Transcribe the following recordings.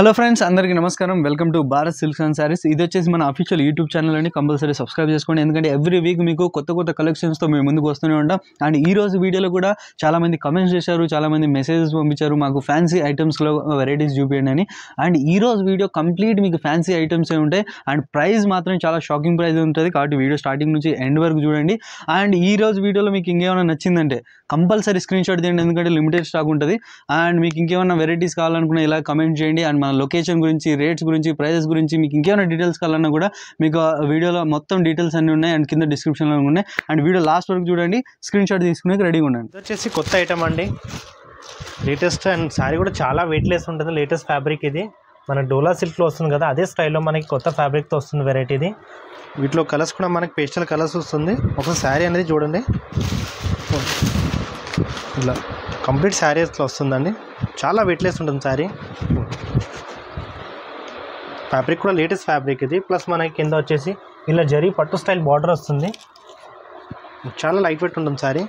Hello friends, అందరికీ నమస్కారం. Welcome to Bharat silks and saris. ఇది వచ్చేసి మన అఫీషియల్ యూట్యూబ్ ఛానల్ అని కంపల్సరీ సబ్స్క్రైబ్ చేసుకోండి. ఎందుకంటే ఎవ్రీ వీక్ మీకు కొత్త కలెక్షన్స్తో మేము ముందుకు వస్తూనే ఉంటాం. అండ్ ఈ రోజు వీడియోలో కూడా చాలామంది కమెంట్స్ చేశారు, చాలామంది మెసేజెస్ పంపించారు, మాకు ఫ్యాన్సీ ఐటమ్స్లో వెరైటీస్ చూపించండి అని. అండ్ ఈ రోజు వీడియో కంప్లీట్ మీకు ఫ్యాన్సీ ఐటమ్స్ ఉంటాయి. అండ్ ప్రైస్ మాత్రం చాలా షాకింగ్ ప్రైస్ ఉంటుంది, కాబట్టి వీడియో స్టార్టింగ్ నుంచి ఎండ్ వరకు చూడండి. అండ్ ఈ రోజు వీడియోలో మీకు ఇంకేమైనా నచ్చిందంటే కంపల్సరీ స్క్రీన్ షాట్ తీయండి, ఎందుకంటే లిమిటెడ్ స్టాక్ ఉంటుంది. అండ్ మీకు ఇంకేమైనా వెరైటీస్ కావాలనుకున్నా ఇలా కమెంట్ చేయండి. అండ్ మన లొకేషన్ గురించి, రేట్స్ గురించి, ప్రైజెస్ గురించి మీకు ఇంకేమైనా డీటెయిల్స్ కావాలన్నా కూడా మీకు వీడియోలో మొత్తం డీటెయిల్స్ అన్నీ ఉన్నాయి. అండ్ కింద డిస్క్రిప్షన్లో ఉన్నాయి. అండ్ వీడియో లాస్ట్ వరకు చూడండి, స్క్రీన్ షాట్ తీసుకునే రెడీగా ఉండండి. ఇది వచ్చేసి కొత్త ఐటమ్ అండి, లేటెస్ట్. అండ్ శారీ కూడా చాలా వెయిట్లెస్ ఉంటుంది. లేటెస్ట్ ఫ్యాబ్రిక్ ఇది మన డోలా సిల్క్లో వస్తుంది కదా, అదే స్టైల్లో మనకి కొత్త ఫ్యాబ్రిక్తో వస్తుంది వెరైటీ ఇది. వీటిలో కలర్స్ కూడా మనకి పేస్టల్ కలర్స్ వస్తుంది. ఒక శారీ అనేది చూడండి, ఇలా కంప్లీట్ శారీస్లో వస్తుందండి. చాలా వెయిట్లెస్ ఉంటుంది శారీ. ఫ్యాబ్రిక్ కూడా లేటెస్ట్ ఫ్యాబ్రిక్ ఇది. ప్లస్ మనకి కింద వచ్చేసి ఇలా జరీ పట్టు స్టైల్ బార్డర్ వస్తుంది. చాలా లైట్ వెయిట్ ఉంటుంది శారీ.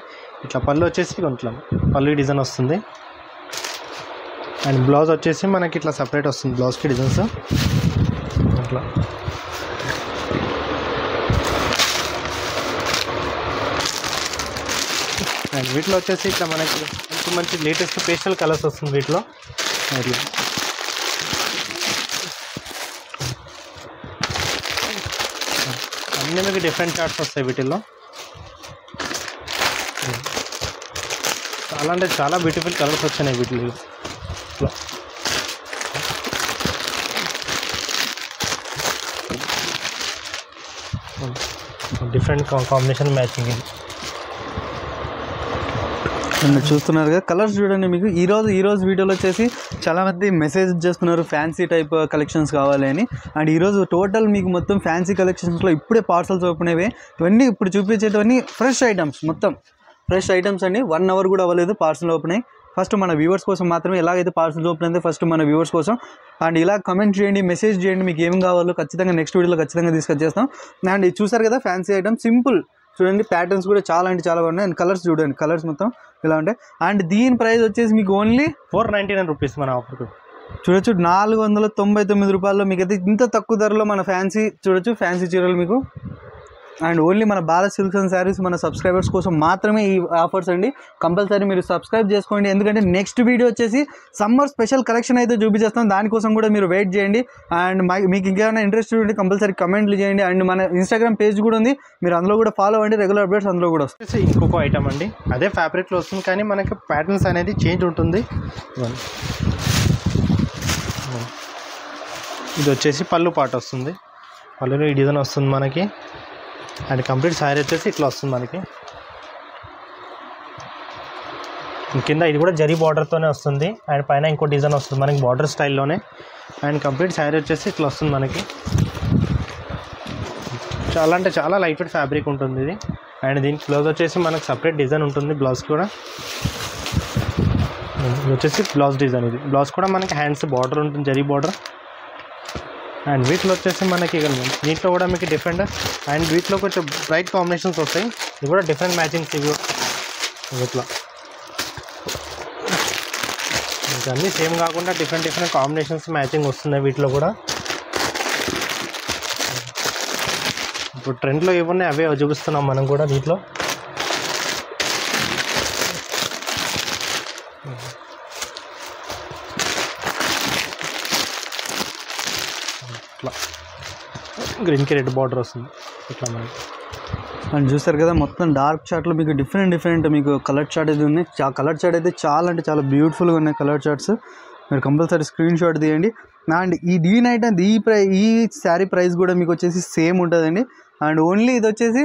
ఇట్లా పళ్ళు వచ్చేసి కొంచెం పళ్ళు డిజైన్ వస్తుంది. అండ్ బ్లౌజ్ వచ్చేసి మనకి ఇట్లా సపరేట్ వస్తుంది, బ్లౌజ్కి డిజైన్స్ అట్లా. అండ్ వీటిలో వచ్చేసి ఇట్లా మనకి మంచి లేటెస్ట్ పేస్టల్ కలర్స్ వస్తుంది వీటిలో. ఇట్లా అన్నీ మీకు డిఫరెంట్ చార్ట్స్ వస్తాయి వీటిల్లో. చాలా అంటే చాలా బ్యూటిఫుల్ కలర్స్ వచ్చినాయి వీటిలో. డిఫరెంట్ కాంబినేషన్ మ్యాచింగ్ ఇది. చూస్తున్నారు కదా, కలర్స్ చూడండి. మీకు ఈ రోజు వీడియోలో వచ్చేసి చాలామంది మెసేజ్ చేస్తున్నారు ఫ్యాన్సీ టైప్ కలెక్షన్స్ కావాలి అని. అండ్ ఈరోజు టోటల్ మీకు మొత్తం ఫ్యాన్సీ కలెక్షన్స్లో ఇప్పుడే పార్సల్స్ ఓపెన్ అయ్యాయి. ఇవన్నీ ఇప్పుడు చూపించేటవన్నీ ఫ్రెష్ ఐటమ్స్, మొత్తం ఫ్రెష్ ఐటమ్స్ అండి. 1 అవర్ కూడా అవ్వలేదు పార్సల్ ఓపెన్ అయ్యి. ఫస్ట్ మన వ్యూవర్స్ కోసం మాత్రమే. ఎలాగైతే పార్సల్ ఓపెన్ అయితే ఫస్ట్ మన వ్యూవర్స్ కోసం. అండ్ ఇలా కమెంట్ చేయండి, మెసేజ్ చేయండి, మీకు ఏం కావాలో ఖచ్చితంగా నెక్స్ట్ వీడియోలో ఖచ్చితంగా తీసుకొచ్చేస్తాం. అండ్ ఇది చూసారు కదా, ఫ్యాన్సీ ఐటమ్ సింపుల్ చూడండి. ప్యాటర్న్స్ కూడా చాలా అంటే చాలా బాగున్నాయి. అండ్ కలర్స్ చూడండి, కలర్స్ మొత్తం ఇలా ఉంటాయి. అండ్ దీని ప్రైస్ వచ్చేసి మీకు ఓన్లీ 499 రూపీస్ మన ఆఫర్. చూడొచ్చు, 499 రూపాయల్లో మీకు అయితే ఇంత తక్కువ ధరలో మన ఫ్యాన్సీ చూడొచ్చు, ఫ్యాన్సీ చీరలు మీకు. అండ్ ఓన్లీ మన భారత్ సిల్క్స్ అండ్ శారీస్ మన సబ్స్క్రైబర్స్ కోసం మాత్రమే ఈ ఆఫర్స్ అండి. కంపల్సరీ మీరు సబ్స్క్రైబ్ చేసుకోండి, ఎందుకంటే నెక్స్ట్ వీడియో వచ్చేసి సమ్మర్ స్పెషల్ కలెక్షన్ అయితే చూపించేస్తాం. దానికోసం కూడా మీరు వెయిట్ చేయండి. అండ్ మీకు ఇంకేమైనా ఇంట్రెస్ట్ ఉంటే కంపల్సరీ కమెంట్లు చేయండి. అండ్ మన ఇన్స్టాగ్రామ్ పేజ్ కూడా ఉంది, మీరు అందులో కూడా ఫాలో అవ్వండి. రెగ్యులర్ అప్డేట్స్ అందులో కూడా వస్తాయి. ఇంకొక ఐటమ్ అండి, అదే ఫ్యాబ్రిక్లో వస్తుంది, కానీ మనకి ప్యాటర్న్స్ అనేది చేంజ్ ఉంటుంది. ఇది వచ్చేసి పళ్ళు పాట వస్తుంది, పళ్ళులో ఈ డిజైన్ వస్తుంది మనకి. అండ్ కంప్లీట్ శారీ వచ్చేసి ఇట్లా వస్తుంది మనకి. కింద ఇది కూడా జరీ బార్డర్తోనే వస్తుంది. అండ్ పైన ఇంకో డిజైన్ వస్తుంది మనకి బార్డర్ స్టైల్లోనే. అండ్ కంప్లీట్ శారీ వచ్చేసి ఇట్లా వస్తుంది మనకి. చాలా అంటే చాలా లైట్ వెయిట్ ఫ్యాబ్రిక్ ఉంటుంది ఇది. అండ్ దీనికి బ్లౌజ్ వచ్చేసి మనకు సపరేట్ డిజైన్ ఉంటుంది, బ్లౌజ్ కూడా. ఇది వచ్చేసి బ్లౌజ్ డిజైన్. ఇది బ్లౌజ్ కూడా మనకి హ్యాండ్స్ బార్డర్ ఉంటుంది, జరీ బార్డర్. అండ్ వీటిలో వచ్చేసి మనకి దీంట్లో కూడా మీకు డిఫరెంట్. అండ్ వీటిలో కొంచెం బ్రైట్ కాంబినేషన్స్ వస్తాయి. ఇవి కూడా డిఫరెంట్ మ్యాచింగ్స్. ఇవి ఇట్లా అన్నీ సేమ్ కాకుండా డిఫరెంట్ కాంబినేషన్స్ మ్యాచింగ్ వస్తున్నాయి వీటిలో కూడా. ఇప్పుడు ట్రెండ్లో ఏమున్నాయి అవే చూపిస్తున్నాం మనం కూడా దీంట్లో. ఇట్లా గ్రీన్కి రెడ్ బార్డర్ వస్తుంది ఇట్లా మనకి. అండ్ చూస్తారు కదా, మొత్తం డార్క్ చార్ట్లో మీకు డిఫరెంట్ మీకు కలర్ చార్ట్ అయితే ఉన్నాయి. కలర్ చార్ట్ అయితే చాలా అంటే చాలా బ్యూటిఫుల్గా ఉన్నాయి కలర్ చార్ట్స్. మీరు కంపల్సరీ స్క్రీన్ షాట్ తీయండి. అండ్ దీని ఐటమ్ ఈ శారీ ప్రైస్ కూడా మీకు వచ్చేసి సేమ్ ఉంటుందండి. అండ్ ఓన్లీ ఇది వచ్చేసి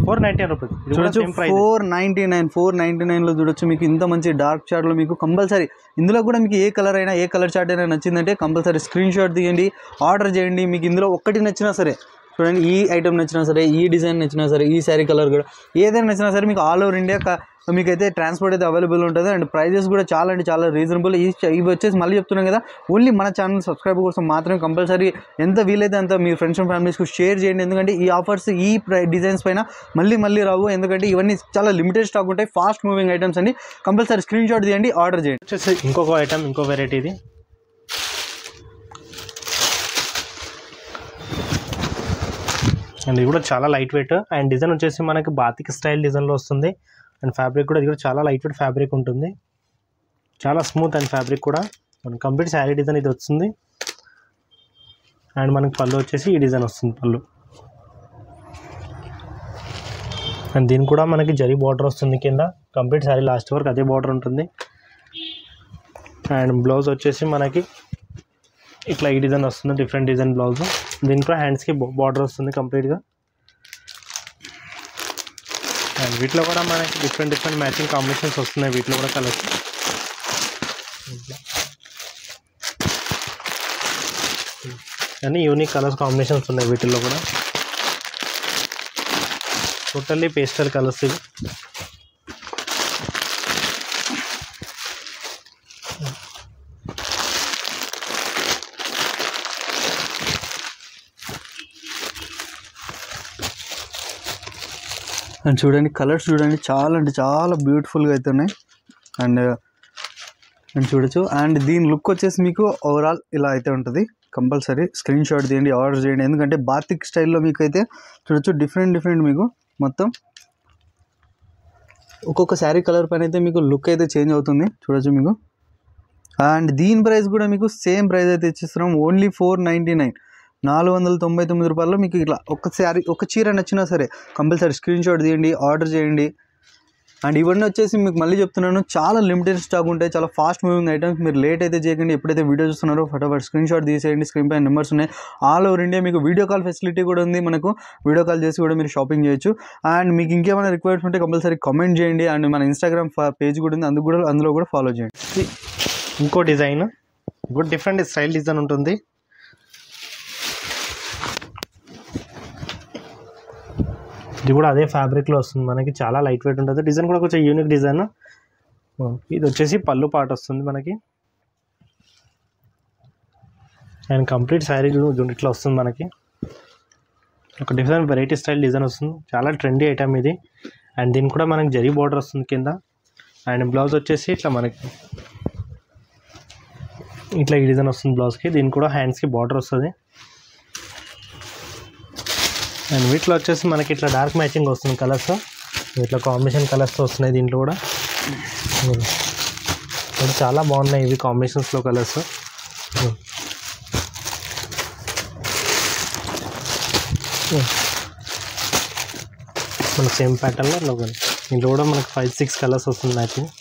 499 రూపీస్ చూడొచ్చు. 499లో చూడొచ్చు. మీకు ఇంత మంచి డార్క్ చార్ట్లో మీకు కంపల్సరీ ఇందులో కూడా మీకు ఏ కలర్ చార్ట్ అయినా నచ్చిందంటే కంపల్సరీ స్క్రీన్ షాట్ తీయండి, ఆర్డర్ చేయండి. మీకు ఇందులో ఒక్కటి నచ్చినా సరే చూడండి, ఈ ఐటమ్ నచ్చినా సరే, ఈ డిజైన్ నచ్చినా సరే, ఈ శారీ కలర్ కూడా ఏదైనా నచ్చినా సరే మీకు ఆల్ ఓవర్ ఇండియా మీకైతే ట్రాన్స్పోర్ట్ అయితే అవైలబుల్ ఉంటుంది. అండ్ ప్రైజెస్ కూడా చాలా అంటే చాలా రీజనబుల్. ఇవి వచ్చేసి మళ్ళీ చెప్తున్నాం కదా, ఓన్లీ మన ఛానల్ సబ్స్క్రైబ్ కోసం మాత్రమే. కంపల్సరీ ఎంత వీలైతే అంత మీ ఫ్రెండ్స్ అండ్ ఫ్యామిలీస్కి షేర్ చేయండి, ఎందుకంటే ఈ ఆఫర్స్ ఈ డిజైన్స్ పైన మళ్ళీ రావు. ఎందుకంటే ఇవన్నీ చాలా లిమిటెడ్ స్టాక్ ఉంటాయి, ఫాస్ట్ మూవింగ్ ఐటమ్స్ అండి. కంపల్సరీ స్క్రీన్ షాట్ తీయండి, ఆర్డర్ చేయండి. ఇంకొక ఐటమ్, ఇంకో వెరైటీ ఇది అండ్ ఇది కూడా చాలా లైట్ వెయిట్ అండ్ డిజైన్ వచ్చేసి మనకి బాతిక్ స్టైల్ డిజైన్లో వస్తుంది. అండ్ ఫ్యాబ్రిక్ కూడా ఇది కూడా చాలా లైట్ వెయిట్ ఫ్యాబ్రిక్ ఉంటుంది, చాలా స్మూత్ అండ్ ఫ్యాబ్రిక్ కూడా. మనకి కంప్లీట్ శారీ డిజైన్ ఇది వస్తుంది. అండ్ మనకి పళ్ళు వచ్చేసి ఈ డిజైన్ వస్తుంది పళ్ళు. అండ్ దీనికి కూడా మనకి జరీ బార్డర్ వస్తుంది కింద. కంప్లీట్ శారీ లాస్ట్ వరకు అదే బార్డర్ ఉంటుంది. అండ్ బ్లౌజ్ వచ్చేసి మనకి ఇట్లా ఈ డిజైన్ వస్తుంది, డిఫరెంట్ డిజైన్ బ్లౌజ్. దీనికి కూడా హ్యాండ్స్కి బార్డర్ వస్తుంది కంప్లీట్గా. అండ్ వీటిలో కూడా మనకి డిఫరెంట్ మ్యాచింగ్ కాంబినేషన్స్ వస్తున్నాయి. వీటిలో కూడా కలర్స్ అన్నీ యూనిక్ కలర్స్ కాంబినేషన్స్ ఉన్నాయి వీటిల్లో కూడా. టోటల్లీ పేస్టల్ కలర్స్ ఇవి. అండ్ చూడండి కలర్స్ చూడండి, చాలా అంటే చాలా బ్యూటిఫుల్గా అయితే ఉన్నాయి. అండ్ చూడొచ్చు. అండ్ దీని లుక్ వచ్చేసి మీకు ఓవరాల్ ఇలా అయితే ఉంటుంది. కంపల్సరీ స్క్రీన్ షాట్ తీయండి, ఆర్డర్ చేయండి. ఎందుకంటే బాతిక్ స్టైల్లో మీకు అయితే చూడొచ్చు డిఫరెంట్ మీకు మొత్తం ఒక్కొక్క శారీ కలర్ పైన అయితే మీకు లుక్ అయితే చేంజ్ అవుతుంది చూడొచ్చు మీకు. అండ్ దీని ప్రైస్ కూడా మీకు సేమ్ ప్రైస్ అయితే ఇచ్చిస్తున్నాం, ఓన్లీ 499, 499 రూపాయల్లో మీకు ఇట్లా ఒక శారీ ఒక చీర నచ్చినా సరే కంపల్సరీ స్క్రీన్ షాట్ తీయండి, ఆర్డర్ చేయండి. అండ్ ఇవన్నీ వచ్చేసి మీకు మళ్ళీ చెప్తున్నాను, చాలా లిమిటెడ్ స్టాక్ ఉంటాయి, చాలా ఫాస్ట్ మూవింగ్ ఐటమ్స్. మీరు లేట్ అయితే చేయకండి, ఎప్పుడైతే వీడియో చూస్తున్నారో ఫటాఫట్ స్క్రీన్ షాట్ తీసేయండి. స్క్రీన్ పైన నెంబర్స్ ఉన్నాయి. ఆల్ ఓవర్ ఇండియా మీకు వీడియో కాల్ ఫెసిలిటీ కూడా ఉంది. మనకు వీడియో కాల్ చేసి కూడా మీరు షాపింగ్ చేయొచ్చు. అండ్ మీకు ఇంకేమైనా రిక్వైర్మెంట్స్ ఉంటే కంపల్సరీ కామెంట్ చేయండి. అండ్ మన ఇన్స్టాగ్రామ్ పేజ్ కూడా ఉంది, అందులో కూడా ఫాలో చేయండి. ఇంకో డిజైన్ కూడా డిఫరెంట్ స్టైల్ డిజైన్ ఉంటుంది. ఇది కూడా అదే ఫ్యాబ్రిక్లో వస్తుంది మనకి, చాలా లైట్ వెయిట్ ఉంటుంది. డిజైన్ కూడా కొంచెం యూనిక్ డిజైన్. ఇది వచ్చేసి పళ్ళు పాట వస్తుంది మనకి. అండ్ కంప్లీట్ శారీ ఇట్లా వస్తుంది మనకి. ఒక డిఫరెంట్ వెరైటీ స్టైల్ డిజైన్ వస్తుంది, చాలా ట్రెండీ ఐటమ్ ఇది. అండ్ దీనికి కూడా మనకి జరీ బార్డర్ వస్తుంది కింద. అండ్ బ్లౌజ్ వచ్చేసి ఇట్లా మనకి ఇట్లా ఈ డిజైన్ వస్తుంది బ్లౌజ్కి. దీనికి కూడా హ్యాండ్స్కి బార్డర్ వస్తుంది. అండ్ వీటిలో వచ్చేసి మనకి ఇట్లా డార్క్ మ్యాచింగ్ వస్తుంది కలర్స్, ఇట్లా కాంబినేషన్ కలర్స్తో వస్తున్నాయి. దీంట్లో కూడా చాలా బాగున్నాయి ఇవి కాంబినేషన్స్లో కలర్స్. మనకు సేమ్ ప్యాటర్న్లో దీంట్లో కూడా మనకు 5-6 కలర్స్ వస్తుంది మ్యాచింగ్.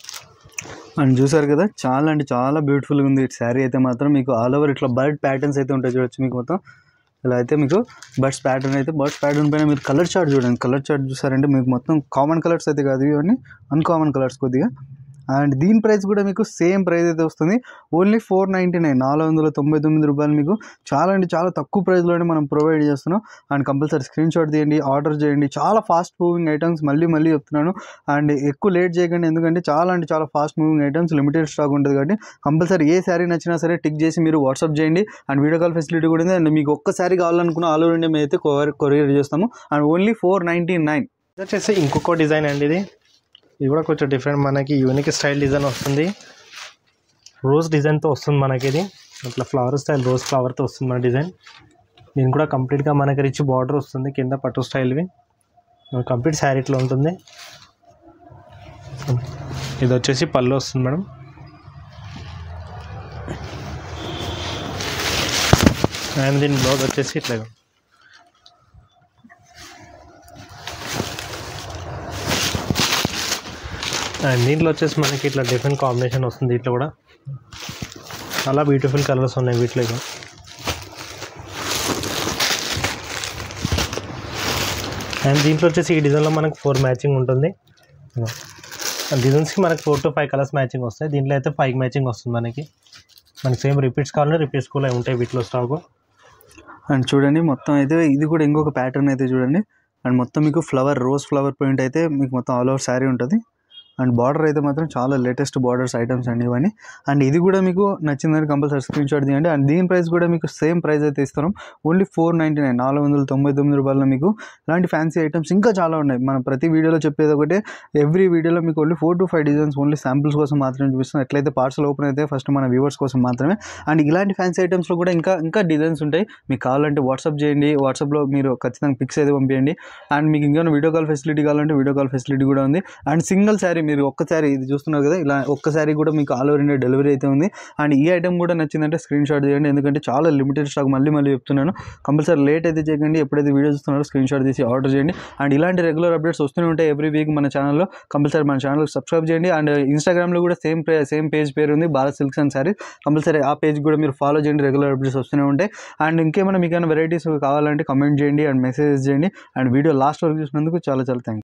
అండ్ చూసారు కదా, చాలా అంటే చాలా బ్యూటిఫుల్గా ఉంది శారీ అయితే మాత్రం. మీకు ఆల్ ఓవర్ ఇట్లా బర్డ్ ప్యాటర్న్స్ అయితే ఉంటాయి చూడొచ్చు మీకు మొత్తం. ఇలా అయితే మీకు బర్డ్స్ ప్యాటర్న్ అయితే బర్డ్స్ ప్యాటర్న్ పైన మీరు కలర్ చార్ట్ చూడండి. కలర్ చార్ట్ చూసారంటే మీకు మొత్తం కామన్ కలర్స్ అయితే కాదు, ఇవన్నీ అన్కామన్ కలర్స్ కొద్దిగా. అండ్ దీని ప్రైస్ కూడా మీకు సేమ్ ప్రైస్ అయితే వస్తుంది, ఓన్లీ 499, 499 రూపాయలు. మీకు చాలా అంటే చాలా తక్కువ ప్రైస్లోనే మనం ప్రొవైడ్ చేస్తున్నాం. అండ్ కంపల్సరీ స్క్రీన్ షాట్ తీయండి, ఆర్డర్ చేయండి. చాలా ఫాస్ట్ మూవింగ్ ఐటమ్స్, మళ్ళీ చెప్తున్నాను. అండ్ ఎక్కువ లేట్ చేయకండి, ఎందుకంటే చాలా అంటే చాలా fast moving items, limited stock ఉంటుంది కాబట్టి కంపల్సరీ ఏ శారీ నచ్చినా సరే టిక్ చేసి మీరు వాట్సాప్ చేయండి. అండ్ వీడియో కాల్ ఫెసిలిటీ కూడా ఉంది. అండ్ మీకు ఒక్క శారీ కావాలనుకున్న ఆల్ ఓవర్ ఇండియా మేము అయితే కొరియర్ చేస్తాము. And only 499. ఇది వచ్చేసి ఇంకొక డిజైన్ అండి. ఇది కూడా కొంచెం డిఫరెంట్, మనకి యూనిక్ స్టైల్ డిజైన్ వస్తుంది. రోజ్ డిజైన్తో వస్తుంది మనకి. ఇది ఇట్లా ఫ్లవర్ స్టైల్ రోజ్ ఫ్లవర్తో వస్తుంది మన డిజైన్. దీని కూడా కంప్లీట్గా మనకి రిచ్ బార్డర్ వస్తుంది కింద, పట్టు స్టైల్వి. కంప్లీట్ శారీ ఇట్లా ఉంటుంది. ఇది వచ్చేసి పళ్ళు వస్తుంది మేడం. అండ్ దీని బ్లౌజ్ వచ్చేసి ఇట్లా. అండ్ దీంట్లో వచ్చేసి మనకి ఇట్లా డిఫరెంట్ కాంబినేషన్ వస్తుంది. దీంట్లో కూడా చాలా బ్యూటిఫుల్ కలర్స్ ఉన్నాయి వీటిలో. అండ్ దీంట్లో వచ్చేసి ఈ డిజైన్లో మనకి 4 మ్యాచింగ్ ఉంటుంది. డిజైన్స్కి మనకి 4 to 5 కలర్స్ మ్యాచింగ్ వస్తాయి. దీంట్లో అయితే 5 మ్యాచింగ్ వస్తుంది మనకి సేమ్ రిపీట్స్ కావాలంటే రిపీట్స్ కూడా ఉంటాయి వీటిలో స్టాక్. అండ్ చూడండి మొత్తం అయితే ఇది కూడా ఇంకొక ప్యాటర్న్ అయితే చూడండి. అండ్ మొత్తం మీకు రోజ్ ఫ్లవర్ ప్రింట్ అయితే మీకు మొత్తం ఆల్ ఓవర్ శారీ ఉంటుంది. అండ్ బార్డర్ అయితే మాత్రం చాలా లేటెస్ట్ బార్డర్స్ ఐటమ్స్ అండి ఇవన్నీ. అండ్ ఇది కూడా మీకు నచ్చిందని కంపల్సరీ స్క్రీన్ షాట్ తీయండి. అండ్ దీని ప్రైస్ కూడా మీకు సేమ్ ప్రైస్ అయితే ఇస్తున్నాం, ఓన్లీ 499, 499 రూపాయలు. మీకు ఇలాంటి ఫ్యాన్సీ ఐటమ్స్ ఇంకా చాలా ఉన్నాయి. మనం ప్రతి వీడియోలో చెప్పేది ఒకటే, ఎవ్రీ వీడియోలో మీకు only 4 to 5 designs only samples కోసం మాత్రమే చూపిస్తున్నాం. ఎట్లయితే పార్సల్ ఓపెన్ అయితే ఫస్ట్ మన వ్యూవర్స్ కోసం మాత్రమే. అండ్ ఇలాంటి ఫ్యాన్సీ ఐటమ్స్లో కూడా ఇంకా డిజైన్స్ ఉంటాయి. మీకు కావాలంటే వాట్సాప్ చేయండి, వాట్సాప్లో మీరు ఖచ్చితంగా పిక్స్ అయితే పంపించండి. అండ్ మీకు ఇంకా వీడియో కాల్ ఫెసిలిటీ కావాలంటే వీడియో కాల్ ఫెసిలిటీ కూడా ఉంది. అండ్ సింగిల్ శారీ, మీరు ఒక్క శారీ ఇది చూస్తున్నారు కదా, ఇలా ఒక్క శారీ కూడా మీకు ఆల్ ఓవర్ ఇండియా డెలివరీ అయితే ఉంది. అండ్ ఈ ఐటమ్ కూడా నచ్చిందంటే స్క్రీన్ షాట్ చేయండి, ఎందుకంటే చాలా లిమిటెడ్ స్టాక్. మళ్ళీ చెప్తున్నాను, కంపల్సరీ లేట్ అయితే చేయకండి. ఎప్పుడైతే వీడియో చూస్తున్నారో స్క్రీన్ షాట్ తీసి ఆర్డర్ చేయండి. అండ్ ఇలాంటి రెగ్యులర్ అప్డేట్స్ వస్తూనే ఉంటాయి ఎవ్రీ వీక్ మన ఛానల్లో. కంపల్సరీ మన ఛానల్ సబ్స్క్రైబ్ చేయండి. అండ్ ఇన్స్టాగ్రామ్లో కూడా సేమ్ పేజ్ పేరు ఉంది, Bharat silks and saris. Compulsory ఆ పేజ్ కూడా మీరు ఫాలో చేయండి, రెగ్యులర్ అప్డేట్స్ వస్తూనే ఉంటాయి. అండ్ ఇంకేమైనా మీకు వెరైటీస్ కావాలంటే కమెంట్ చేయండి అండ్ మెసేజ్ చేయండి. అండ్ వీడియో లాస్ట్ వరకు చూసినందుకు చాలా థ్యాంక్స్.